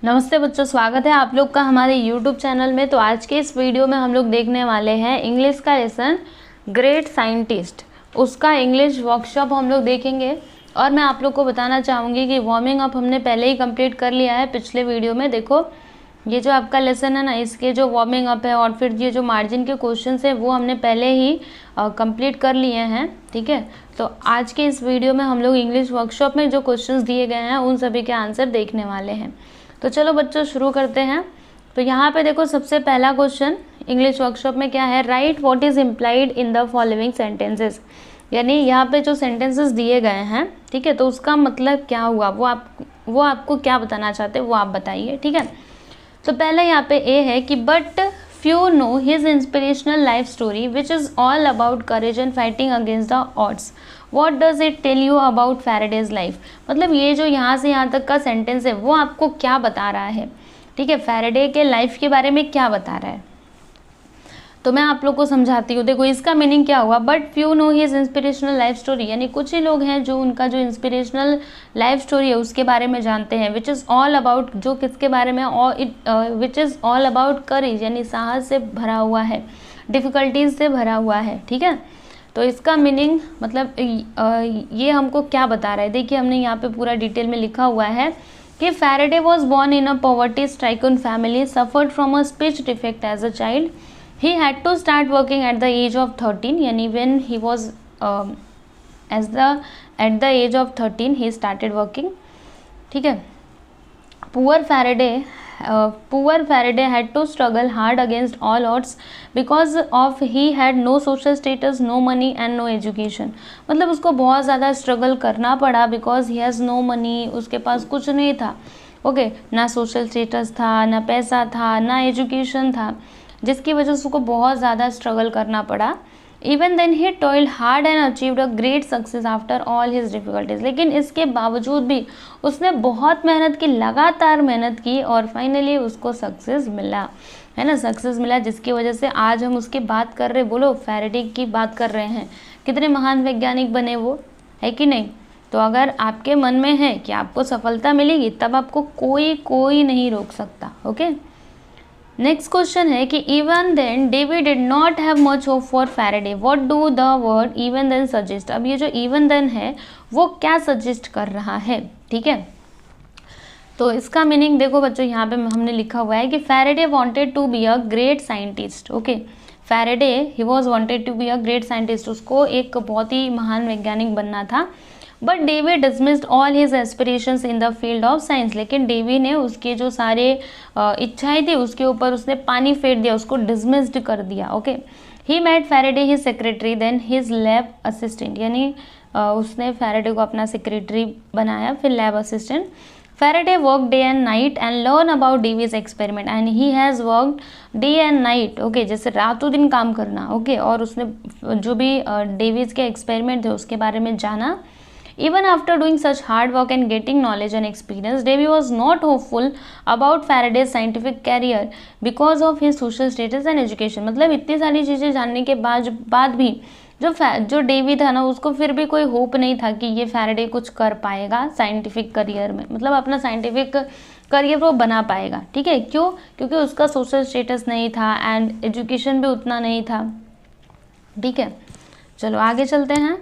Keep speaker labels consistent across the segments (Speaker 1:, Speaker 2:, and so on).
Speaker 1: नमस्ते बच्चों, स्वागत है आप लोग का हमारे YouTube चैनल में। तो आज के इस वीडियो में हम लोग देखने वाले हैं इंग्लिश का लेसन ग्रेट साइंटिस्ट, उसका इंग्लिश वर्कशॉप हम लोग देखेंगे। और मैं आप लोग को बताना चाहूँगी कि वार्मिंग अप हमने पहले ही कंप्लीट कर लिया है पिछले वीडियो में। देखो ये जो आपका लेसन है ना, इसके जो वार्मिंग अप है और फिर ये जो मार्जिन के क्वेश्चन है वो हमने पहले ही कंप्लीट कर लिए हैं। ठीक है, तो आज के इस वीडियो में हम लोग इंग्लिश वर्कशॉप में जो क्वेश्चंस दिए गए हैं उन सभी के आंसर देखने वाले हैं। तो चलो बच्चों शुरू करते हैं। तो यहाँ पे देखो सबसे पहला क्वेश्चन इंग्लिश वर्कशॉप में क्या है, right what is implied in the following sentences. यानी यहाँ पे जो सेंटेंसेस दिए गए हैं, ठीक है, तो उसका मतलब क्या हुआ, वो आपको क्या बताना चाहते हैं वो आप बताइए। ठीक है, तो पहले यहाँ पे ए है कि but few know his inspirational life story which is all about courage and fighting against the odds. What does it tell you about Faraday's life? मतलब ये जो यहाँ से यहाँ तक का सेंटेंस है वो आपको क्या बता रहा है। ठीक है, फैराडे के लाइफ के बारे में क्या बता रहा है, तो मैं आप लोग को समझाती हूँ। देखो इसका मीनिंग क्या हुआ, but few know his inspirational life story, यानी कुछ ही लोग हैं जो उनका जो इंस्पिरेशनल लाइफ स्टोरी है उसके बारे में जानते हैं। विच इज़ ऑल अबाउट, जो किसके बारे में, विच इज़ ऑल अबाउट करेज, यानी साहस से भरा हुआ है, डिफ़िकल्टीज से भरा हुआ है। ठीक है, तो इसका मीनिंग मतलब ये हमको क्या बता रहा है, देखिए हमने यहाँ पे पूरा डिटेल में लिखा हुआ है कि Faraday was born in a poverty stricken family, suffered from a speech defect as a child. He had to start working at the age of 13, यानी when he was at the age of 13 he started working. ठीक है, poor Faraday had to struggle hard against all odds because of he had no social status, no money and no education. मतलब उसको बहुत ज़्यादा struggle करना पड़ा because he has no money, उसके पास कुछ नहीं था। ओके, ना सोशल स्टेटस था, ना पैसा था, ना एजुकेशन था, जिसकी वजह से उसको बहुत ज़्यादा स्ट्रगल करना पड़ा। Even then he toiled hard and achieved a great success after all his difficulties, लेकिन इसके बावजूद भी उसने बहुत मेहनत की, लगातार मेहनत की और फाइनली उसको सक्सेस मिला, है ना, सक्सेस मिला, जिसकी वजह से आज हम उसकी बात कर रहे, बोलो फैराडे की बात कर रहे हैं। कितने महान वैज्ञानिक बने वो, है कि नहीं। तो अगर आपके मन में है कि आपको सफलता मिलेगी तब आपको कोई नहीं रोक सकता। ओके, नेक्स्ट क्वेश्चन है कि even then David did not have much hope for Faraday, what do the word even then suggest. अब ये जो इवन देन है वो क्या सजेस्ट कर रहा है, ठीक है, तो इसका मीनिंग देखो बच्चों यहाँ पे हमने लिखा हुआ है कि Faraday wanted to be a great scientist. Okay, Faraday he was wanted to be a great scientist, उसको एक बहुत ही महान वैज्ञानिक बनना था। But David dismissed all his aspirations in the field of science, लेकिन डेवी ने उसके जो सारे इच्छाएं थी उसके ऊपर उसने पानी फेर दिया, उसको डिसमिस्ड कर दिया। Okay, he made Faraday his secretary then his lab assistant, यानी उसने फैराडे को अपना सेक्रेटरी बनाया, फिर lab assistant. Faraday work day and night and learn about Davy's experiment and he has worked day and night. Okay, जैसे रातों दिन काम करना। ओके, और उसने जो भी डेवीज के एक्सपेरिमेंट थे उसके बारे में जाना। Even after doing such hard work and getting knowledge and experience, Davy was not hopeful about Faraday's scientific career because of his social status and education. मतलब इतनी सारी चीज़ें जानने के बाद भी जो डेवी था ना, उसको फिर भी कोई होप नहीं था कि ये फैराडे कुछ कर पाएगा साइंटिफिक करियर में, मतलब अपना साइंटिफिक करियर वो बना पाएगा। ठीक है, क्यों, क्योंकि उसका सोशल स्टेटस नहीं था एंड एजुकेशन भी उतना नहीं था। ठीक है, चलो आगे चलते हैं।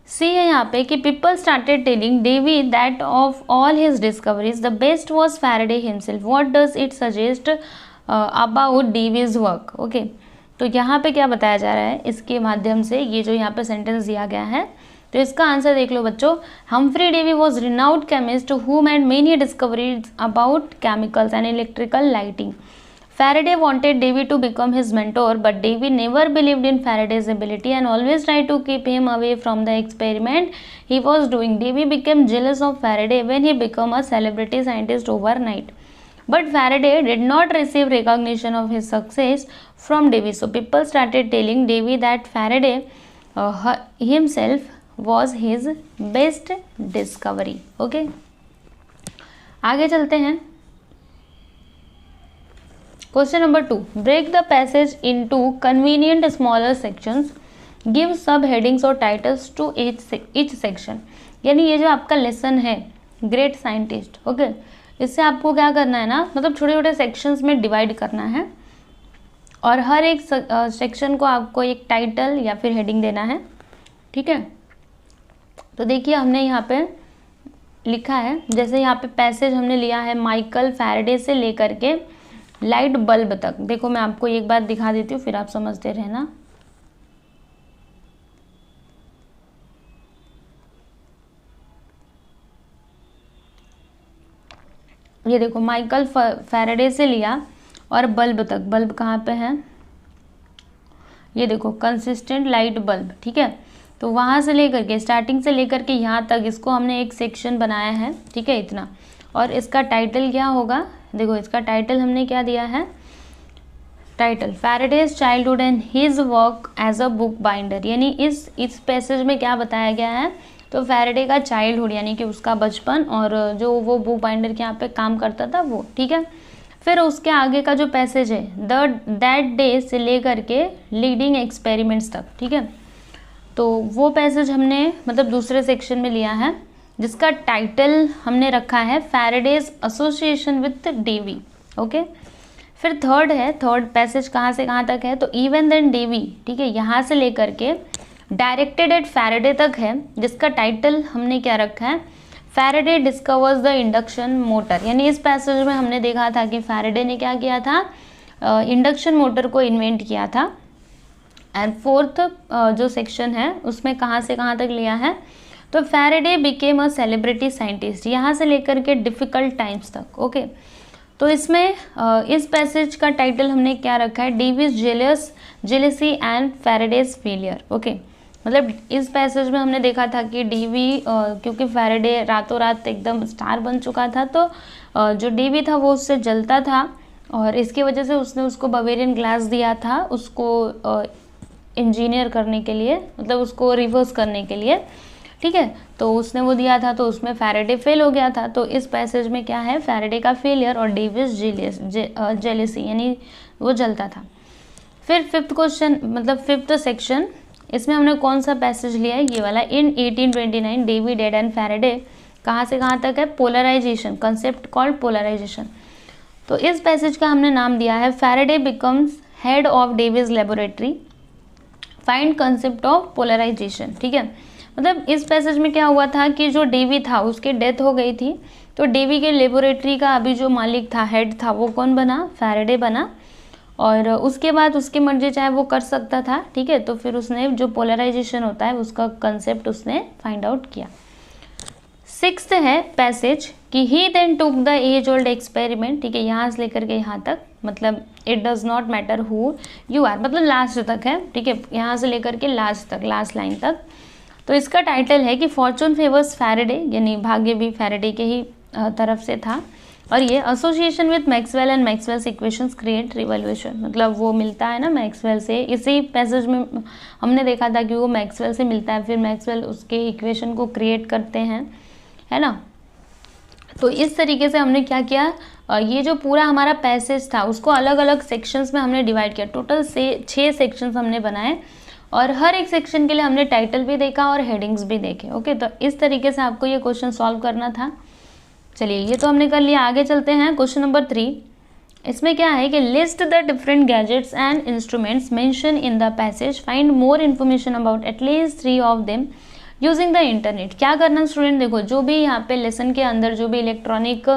Speaker 1: सी है यहाँ पे कि people started telling Davy that of all his discoveries the best was Faraday himself, what does it suggest about Davy's work. Okay, तो यहाँ पे क्या बताया जा रहा है इसके माध्यम से, ये जो यहाँ पे सेंटेंस दिया गया है, तो इसका आंसर देख लो बच्चों। Humphry Davy was renowned chemist who made many discoveries about chemicals and electrical lighting. Faraday wanted Davy to become his mentor, but Davy never believed in Faraday's ability and always tried to keep him away from the experiment he was doing. Davy became jealous of Faraday when he became a celebrity scientist overnight. But Faraday did not receive recognition of his success from Davy. So people started telling Davy that Faraday himself was his best discovery. Okay? आगे चलते हैं। Question number 2. Break the passage into convenient smaller sections. Give subheadings or titles to each section. यानी ये जो आपका lesson है great scientist, okay, इससे आपको क्या करना है ना, मतलब छोटे छोटे सेक्शंस में डिवाइड करना है और हर एक सेक्शन को आपको एक टाइटल या फिर हेडिंग देना है, ठीक है। तो देखिए हमने यहाँ पे लिखा है, जैसे यहाँ पे पैसेज हमने लिया है माइकल फैराडे से लेकर के लाइट बल्ब तक। देखो मैं आपको एक बात दिखा देती हूँ, फिर आप समझते रहना। ये देखो माइकल फैराडे से लिया और बल्ब तक, बल्ब कहाँ पे है, ये देखो कंसिस्टेंट लाइट बल्ब, ठीक है। तो वहाँ से लेकर के स्टार्टिंग से लेकर के यहाँ तक इसको हमने एक सेक्शन बनाया है, ठीक है, इतना। और इसका टाइटल क्या होगा, देखो इसका टाइटल हमने क्या दिया है, title Faraday's childhood and his work as a book binder, यानी इस पैसेज में क्या बताया गया है, तो फैराडे का चाइल्डहुड यानी कि उसका बचपन और जो वो बुक बाइंडर के यहाँ पे काम करता था वो, ठीक है। फिर उसके आगे का जो पैसेज है दैट डे से लेकर के लीडिंग एक्सपेरिमेंट्स तक, ठीक है। तो वो पैसेज हमने मतलब दूसरे सेक्शन में लिया है, जिसका टाइटल हमने रखा है Faraday's association with Davy, okay. फिर थर्ड है, थर्ड पैसेज कहाँ से कहाँ तक है, तो इवन देन डेवी, ठीक है, यहाँ से लेकर के डायरेक्टेड एट फैराडे तक है, जिसका टाइटल हमने क्या रखा है, Faraday discovers the induction motor. यानी इस पैसेज में हमने देखा था कि फैराडे ने क्या किया था, इंडक्शन मोटर को इन्वेंट किया था। एंड फोर्थ जो सेक्शन है उसमें कहाँ से कहाँ तक लिया है, तो Faraday became a celebrity scientist, यहाँ से लेकर के डिफ़िकल्ट टाइम्स तक, ओके। तो इसमें इस पैसेज का टाइटल हमने क्या रखा है, Davis jealousy and Faraday's failure, okay. मतलब इस पैसेज में हमने देखा था कि डेवी क्योंकि फैराडे रातों रात एकदम स्टार बन चुका था, तो जो डेवी था वो उससे जलता था और इसकी वजह से उसने उसको बवेरियन ग्लास दिया था उसको इंजीनियर करने के लिए, मतलब उसको रिवर्स करने के लिए, ठीक है। तो उसने वो दिया था, तो उसमें फैराडे फेल हो गया था। तो इस पैसेज में क्या है, फैराडे का फेलियर और डेविस जेलेसी यानी वो जलता था। फिर फिफ्थ क्वेश्चन मतलब फिफ्थ सेक्शन, इसमें हमने कौन सा पैसेज लिया है, ये वाला। इन 1829 डेवी डेड एंड फैराडे, कहाँ से कहाँ तक है, पोलराइजेशन, कंसेप्ट कॉल्ड पोलराइजेशन। तो इस पैसेज का हमने नाम दिया है Faraday becomes head of Davy's laboratory, find concept of polarization, ठीक है। मतलब इस पैसेज में क्या हुआ था कि जो डेवी था उसकी डेथ हो गई थी, तो डेवी के लेबोरेटरी का अभी जो मालिक था, हेड था, वो कौन बना, फैराडे बना। और उसके बाद उसकी मर्जी चाहे वो कर सकता था, ठीक है। तो फिर उसने जो पोलराइजेशन होता है उसका कंसेप्ट उसने फाइंड आउट किया। सिक्स्थ है पैसेज कि he then took the age old experiment, ठीक है, यहाँ से लेकर के यहाँ तक, मतलब it does not matter who you are, मतलब लास्ट तक है, ठीक है, यहाँ से लेकर के लास्ट तक, लास्ट लाइन तक। तो इसका टाइटल है कि फॉर्चून फेवर्स फैराडे, यानी भाग्य भी फैराडे के ही तरफ से था। और ये association with Maxwell and Maxwell's equations create revolution, मतलब वो मिलता है ना मैक्सवेल से। इसी पैसेज में हमने देखा था कि वो मैक्सवेल से मिलता है, फिर मैक्सवेल उसके इक्वेशन को क्रिएट करते हैं, है ना। तो इस तरीके से हमने क्या किया, ये जो पूरा हमारा पैसेज था उसको अलग अलग सेक्शंस में हमने डिवाइड किया। टोटल से 6 सेक्शंस हमने बनाए और हर एक सेक्शन के लिए हमने टाइटल भी देखा और हेडिंग्स भी देखे, ओके। तो इस तरीके से आपको ये क्वेश्चन सॉल्व करना था। चलिए ये तो हमने कर लिया, आगे चलते हैं क्वेश्चन नंबर 3। इसमें क्या है कि list the different gadgets and instruments mention in the passage, find more information about at least 3 of them using the internet. क्या करना स्टूडेंट, देखो जो भी यहाँ पे लेसन के अंदर जो भी इलेक्ट्रॉनिक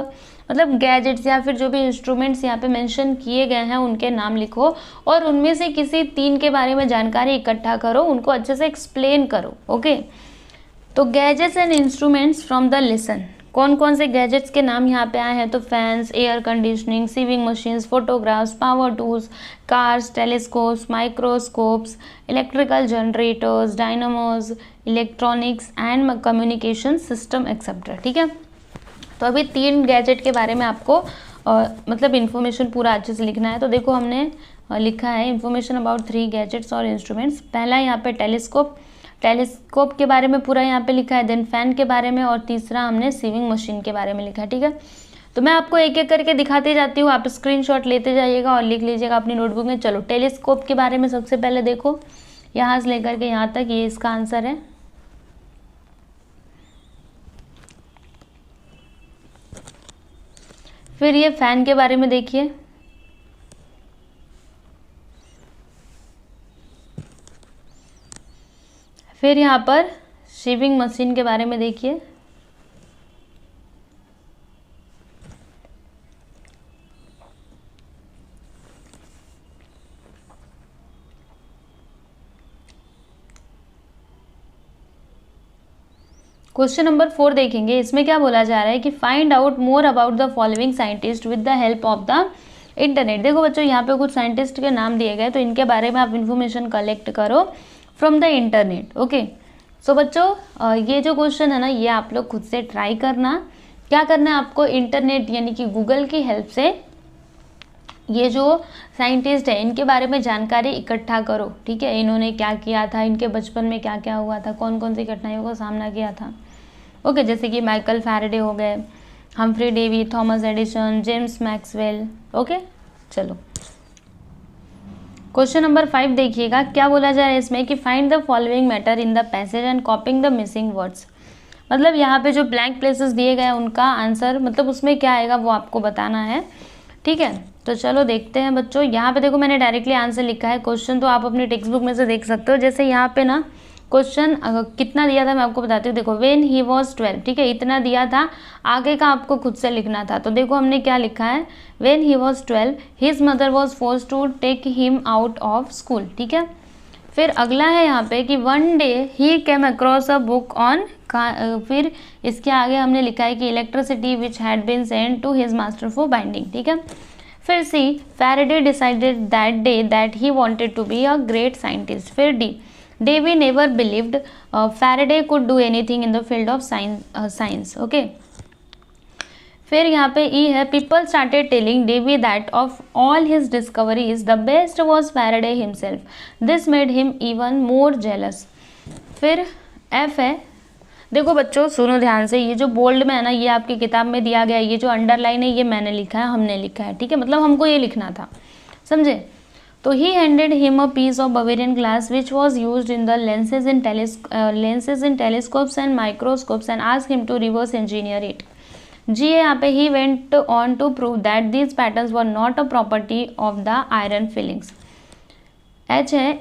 Speaker 1: मतलब गैजेट्स या फिर जो भी इंस्ट्रूमेंट्स यहाँ पे मेंशन किए गए हैं उनके नाम लिखो और उनमें से किसी 3 के बारे में जानकारी इकट्ठा करो, उनको अच्छे से एक्सप्लेन करो, ओके। तो gadgets and instruments from the lesson, कौन कौन से गैजेट्स के नाम यहाँ पे आए हैं, तो fans, air conditioning, sewing machines, photographs, power tools, cars, telescopes, microscopes, electrical generators, dynamos, electronics and communication system etcetera, ठीक है। तो अभी 3 गैजेट के बारे में आपको मतलब इन्फॉर्मेशन पूरा अच्छे से लिखना है। तो देखो हमने लिखा है इन्फॉर्मेशन अबाउट 3 गैजेट्स और इंस्ट्रूमेंट्स। पहला यहाँ पे टेलीस्कोप के बारे में पूरा यहाँ पे लिखा है, देन फैन के बारे में, और तीसरा हमने सीविंग मशीन के बारे में लिखा है, ठीक है। तो मैं आपको एक एक करके दिखाते जाती हूँ, आप स्क्रीनशॉट लेते जाइएगा और लिख लीजिएगा अपनी नोटबुक में। चलो टेलीस्कोप के बारे में सबसे पहले देखो, यहाँ से लेकर के यहाँ तक, ये इसका आंसर है। फिर ये फैन के बारे में देखिए, फिर यहाँ पर शेविंग मशीन के बारे में देखिए, क्वेश्चन नंबर 4 देखेंगे। इसमें क्या बोला जा रहा है कि find out more about the following scientist with the help of the internet. देखो बच्चों, यहाँ पे कुछ साइंटिस्ट के नाम दिए गए, तो इनके बारे में आप इन्फॉर्मेशन कलेक्ट करो फ्रॉम द इंटरनेट। ओके, सो बच्चों ये जो क्वेश्चन है ना, ये आप लोग खुद से ट्राई करना। क्या करना है आपको, इंटरनेट यानी कि गूगल की हेल्प से ये जो साइंटिस्ट है इनके बारे में जानकारी इकट्ठा करो। ठीक है, इन्होंने क्या किया था, इनके बचपन में क्या क्या हुआ था, कौन कौन सी कठिनाइयों का सामना किया था। ओके, जैसे कि माइकल फैराडे हो गए, Humphry Davy, Thomas Edison, James Maxwell. Okay, चलो क्वेश्चन नंबर 5 देखिएगा। क्या बोला जा रहा है इसमें कि find the following matter in the passage and copying the missing words. मतलब यहाँ पे जो ब्लैंक प्लेसेस दिए गए हैं उनका आंसर, मतलब उसमें क्या आएगा वो आपको बताना है। ठीक है, तो चलो देखते हैं बच्चों। यहाँ पे देखो मैंने डायरेक्टली आंसर लिखा है, क्वेश्चन तो आप अपनी टेक्स्ट बुक में से देख सकते हो। जैसे यहाँ पे ना क्वेश्चन कितना दिया था मैं आपको बताती हूँ। देखो व्हेन ही वाज 12, ठीक है, इतना दिया था, आगे का आपको खुद से लिखना था। तो देखो हमने क्या लिखा है, when he was 12 his mother was forced to take him out of school. ठीक है, फिर अगला है यहाँ पे कि one day he came across a book on, फिर इसके आगे हमने लिखा है कि electricity which had been sent to his master for binding. ठीक है, फिर see Faraday decided that day that he wanted to be a great scientist. फिर the Davy never believed Faraday could do anything in the field of science. Okay. फिर यहाँ पे E है people started telling Davy that of all his discoveries the best was Faraday himself. This made him even more jealous. फिर F है, देखो बच्चों सुनो ध्यान से, ये जो बोल्ड में है ना ये आपकी किताब में दिया गया है, ये जो अंडरलाइन है ये मैंने लिखा है, हमने लिखा है। ठीक है, मतलब हमको ये लिखना था, समझे। तो he handed him a piece of Bavarian glass which was used in the lenses in telescopes and microscopes and asked him to reverse engineer it. G है यहाँ पे, he went on to prove that these patterns were not a property of the iron fillings. H है,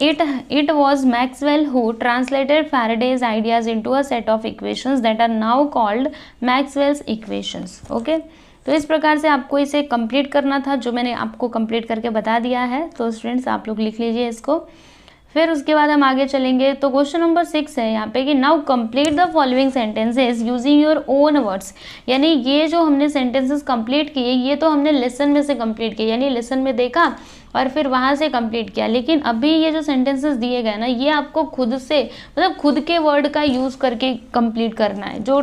Speaker 1: it was Maxwell who translated Faraday's ideas into a set of equations that are now called Maxwell's equations. Okay. तो इस प्रकार से आपको इसे complete करना था, जो मैंने आपको कंप्लीट करके बता दिया है। तो स्टूडेंट्स आप लोग लिख लीजिए इसको। फिर उसके बाद हम आगे चलेंगे। तो क्वेश्चन नंबर 6 है यहाँ पे कि now complete the following sentences using your own words. यानी ये जो हमने सेंटेंसेस कंप्लीट किए ये तो हमने लेसन में से कंप्लीट किए, यानी लेसन में देखा और फिर वहाँ से कंप्लीट किया। लेकिन अभी ये जो सेंटेंसेस दिए गए ना ये आपको खुद से, मतलब खुद के वर्ड का यूज़ करके कंप्लीट करना है, जो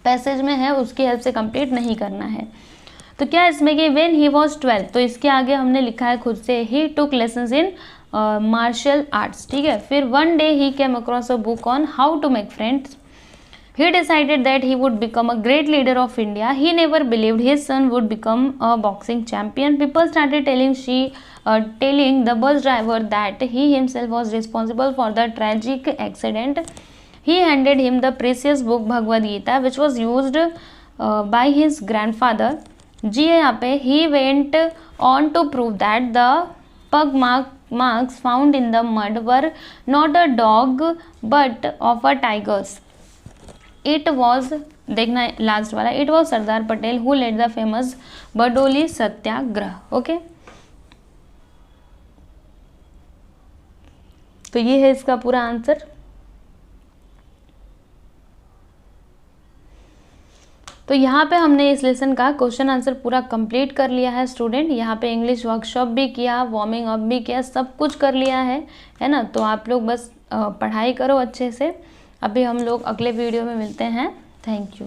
Speaker 1: पैसेज में है उसकी हेल्प से कंप्लीट नहीं करना है। तो क्या इसमें कि व्हेन ही वाज 12, तो इसके आगे हमने लिखा है खुद से ही took lessons in martial arts. ठीक है, फिर one day he came across a book on how to make friends. He decided that he would become a great leader of India. He never believed his son would become a boxing champion. People started telling the bus driver that he himself was responsible for the tragic accident. He handed him the precious book Bhagavad Gita, which was used by his grandfather. G है यहाँ पे, he went on to prove that the pug marks found in the mud were not a dog but of a tiger's. It was, देखना last वाला, it was Sardar Patel who led the famous Bardoli Satyagraha. Okay, तो ये है इसका पूरा answer. तो यहाँ पे हमने इस लेसन का क्वेश्चन आंसर पूरा कंप्लीट कर लिया है स्टूडेंट। यहाँ पे इंग्लिश वर्कशॉप भी किया, वार्मिंग अप भी किया, सब कुछ कर लिया है ना। तो आप लोग बस पढ़ाई करो अच्छे से। अभी हम लोग अगले वीडियो में मिलते हैं। Thank you.